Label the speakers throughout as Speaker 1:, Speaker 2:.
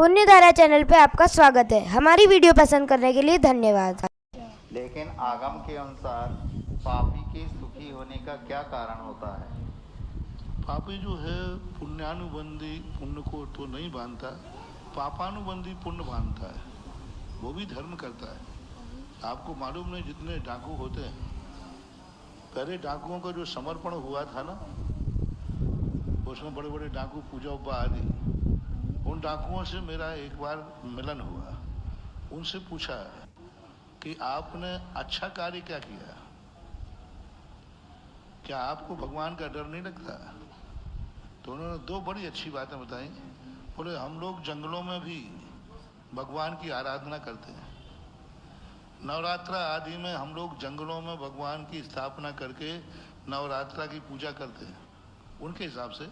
Speaker 1: पुण्यधारा channel पे आपका स्वागत है। हमारी वीडियो पसंद करने के लिए धन्यवाद।
Speaker 2: लेकिन आगम के अनुसार पापी के सुखी होने का क्या कारण होता है?
Speaker 3: पापी जो है पुण्यानुबंधी पुण्य को तो नहीं बांधता, पापानुबंधी पुण्य बांधता है। वो भी धर्म करता है। आपको मालूम नहीं, जितने डाकू होते हैं, पहले डाकुओं का जो समर्पण हुआ था ना, उसमें बड़े बड़े डाकू पूजा उपा आदि, उन डाकुओं से मेरा एक बार मिलन हुआ। उनसे पूछा कि आपने अच्छा कार्य क्या किया, क्या आपको भगवान का डर नहीं लगता? तो उन्होंने दो बड़ी अच्छी बातें बताई। बोले, हम लोग जंगलों में भी भगवान की आराधना करते हैं। नवरात्रा आदि में हम लोग जंगलों में भगवान की स्थापना करके नवरात्रा की पूजा करते हैं। उनके हिसाब से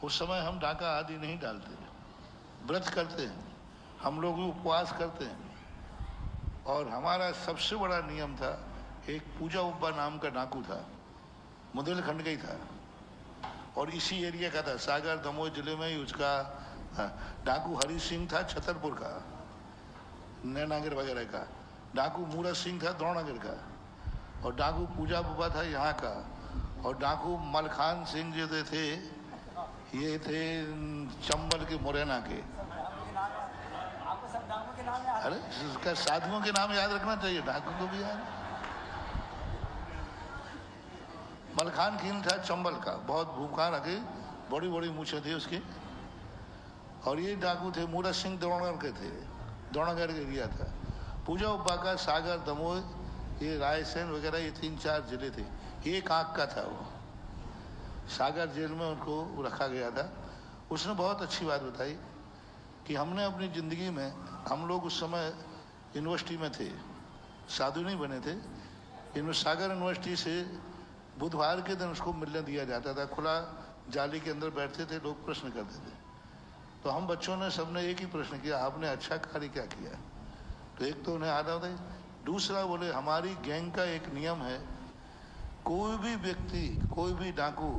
Speaker 3: उस समय हम डाका आदि नहीं डालते, व्रत करते हैं, हम लोग उपवास करते हैं। और हमारा सबसे बड़ा नियम था, एक पूजा उब्बा नाम का डाकू था, बुंदेलखंड का ही था और इसी एरिया का था। सागर दमोह जिले में ही उसका डाकू हरि सिंह था, छतरपुर का, नैनागर वगैरह का। डाकू मूरत सिंह था, द्रोणागर का। और डाकू पूजा बुबा था यहाँ का। और डाकू मलखान सिंह जो थे, ये थे चंबल के, मुरैना के। अरे इसका साधुओं के नाम याद रखना चाहिए, डाकू को भी याद। मलखान खीन था चंबल का, बहुत भूखा रखे, बड़ी बड़ी मूछें थी उसकी। और ये डाकू थे मूरत सिंह, द्रोणगढ़ के थे, द्रोणागढ़ के एरिया था। पूजा उब्बा का सागर दमोह, ये रायसेन वगैरह, ये 3-4 जिले थे। एक आंख का था वो। सागर जेल में उनको रखा गया था। उसने बहुत अच्छी बात बताई कि हमने अपनी ज़िंदगी में, हम लोग उस समय यूनिवर्सिटी में थे, साधु नहीं बने थे। सागर यूनिवर्सिटी से बुधवार के दिन उसको मिलने दिया जाता था। खुला जाली के अंदर बैठते थे लोग, प्रश्न करते थे। तो हम बच्चों ने सबने एक ही प्रश्न किया, आपने अच्छा कार्य क्या किया? तो एक तो उन्हें याद आता है। दूसरा बोले, हमारी गैंग का एक नियम है, कोई भी व्यक्ति, कोई भी डाकू,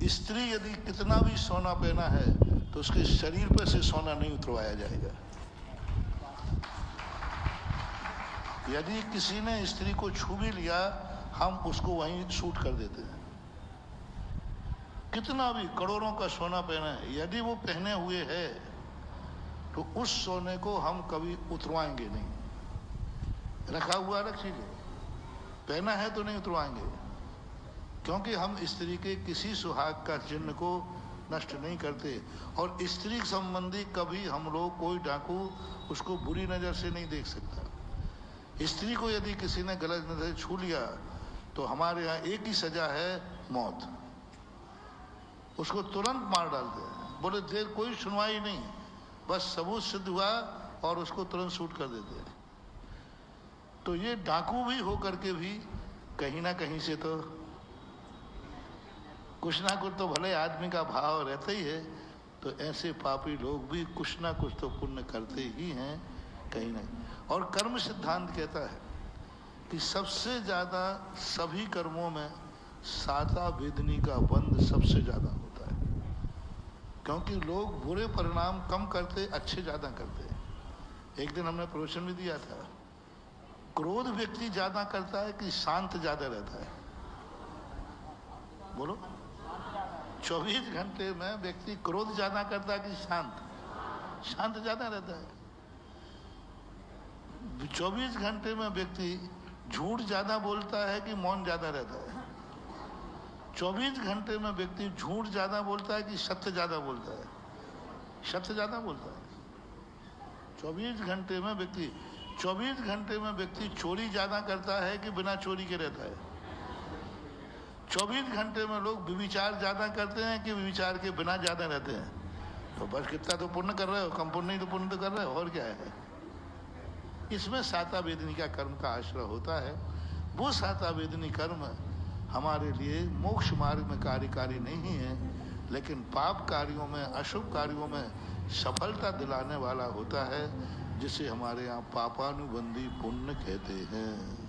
Speaker 3: स्त्री यदि कितना भी सोना पहना है तो उसके शरीर पर से सोना नहीं उतरवाया जाएगा। यदि किसी ने स्त्री को छू भी लिया, हम उसको वहीं शूट कर देते हैं। कितना भी करोड़ों का सोना पहना है, यदि वो पहने हुए है तो उस सोने को हम कभी उतरवाएंगे नहीं। रखा हुआ रखिए, पहना है तो नहीं उतरवाएंगे, क्योंकि हम स्त्री के किसी सुहाग का चिन्ह को नष्ट नहीं करते। और स्त्री संबंधी कभी हम लोग, कोई डाकू उसको बुरी नज़र से नहीं देख सकता। स्त्री को यदि किसी ने गलत नज़र छू लिया तो हमारे यहाँ एक ही सजा है, मौत। उसको तुरंत मार डालते हैं। बोले, देर कोई सुनवाई नहीं, बस सबूत सिद्ध हुआ और उसको तुरंत शूट कर देते हैं। तो ये डाकू भी हो करके भी कहीं ना कहीं से तो कुछ ना कुछ तो भले आदमी का भाव रहता ही है। तो ऐसे पापी लोग भी कुछ ना कुछ तो पुण्य करते ही हैं कहीं ना। और कर्म सिद्धांत कहता है कि सबसे ज़्यादा सभी कर्मों में साता वेदनी का बंध सबसे ज़्यादा होता है, क्योंकि लोग बुरे परिणाम कम करते, अच्छे ज़्यादा करते हैं। एक दिन हमने प्रवचन भी दिया था, क्रोध व्यक्ति ज़्यादा करता है कि शांत ज़्यादा रहता है? बोलो, 24 घंटे में व्यक्ति क्रोध ज्यादा करता है कि शांत? शांत ज्यादा रहता है। 24 घंटे में व्यक्ति झूठ ज्यादा बोलता है कि मौन ज्यादा रहता है? 24 घंटे में व्यक्ति झूठ ज्यादा बोलता है कि सत्य ज्यादा बोलता है? सत्य ज्यादा बोलता है। 24 घंटे में व्यक्ति 24 घंटे में व्यक्ति चोरी ज्यादा करता है कि बिना चोरी के रहता है? 24 घंटे में लोग विचार ज्यादा करते हैं कि विचार के बिना ज्यादा रहते हैं? तो बस कितना तो पुण्य कर रहे हो, कम पुण्य नहीं तो पुण्य तो कर रहे हो, और क्या है? इसमें साता वेदनी का कर्म का आश्रय होता है। वो साता वेदनी कर्म हमारे लिए मोक्ष मार्ग में कार्यकारी नहीं है, लेकिन पाप कार्यों में, अशुभ कार्यों में सफलता दिलाने वाला होता है, जिसे हमारे यहाँ पापानुबंधी पुण्य कहते हैं।